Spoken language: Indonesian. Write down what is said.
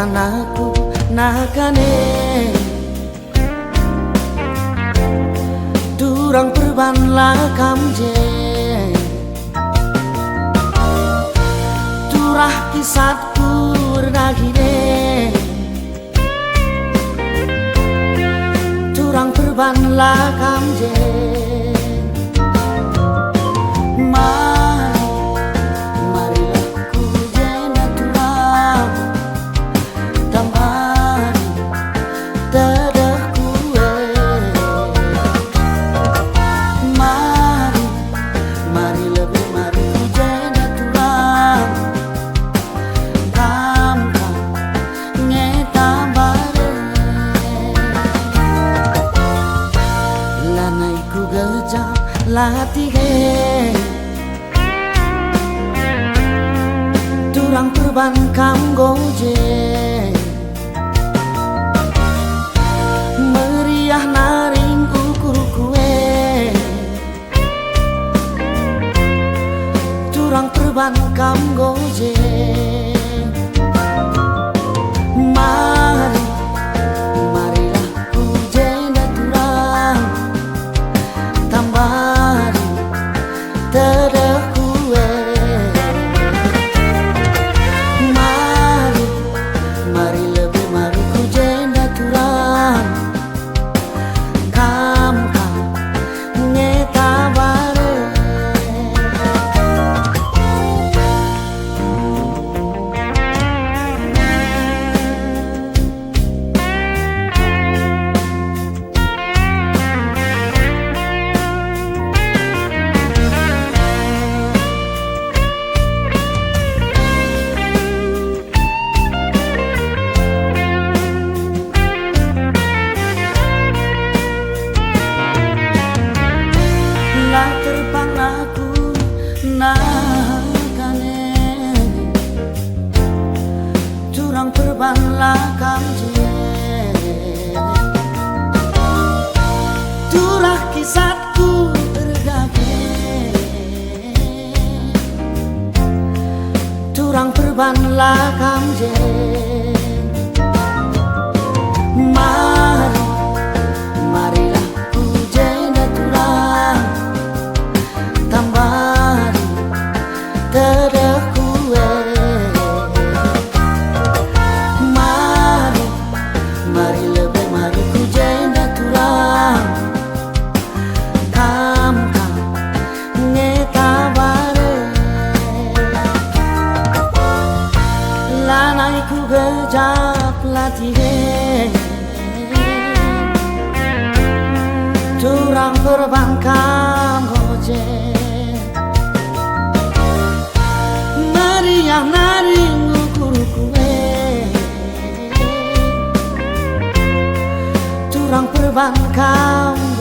terpanaku nakane durang perban lakam je turah kisatku renagine durang perban lakam je latihe durang perban kam goje meriah naring ukur kue durang perban kam goje marilah kujena durang tambah mari lebih mari ku jenda turang kam ngeta bare terpang aku nakane curang perban lakam je turah kisatku berdake curang perban lakam je marilah ku jenda turang mari lebih mari ku jenda turang kam ngeta bare lanai ku gejap latihe turang perban kam goje yang naring ukur kue turang perban kam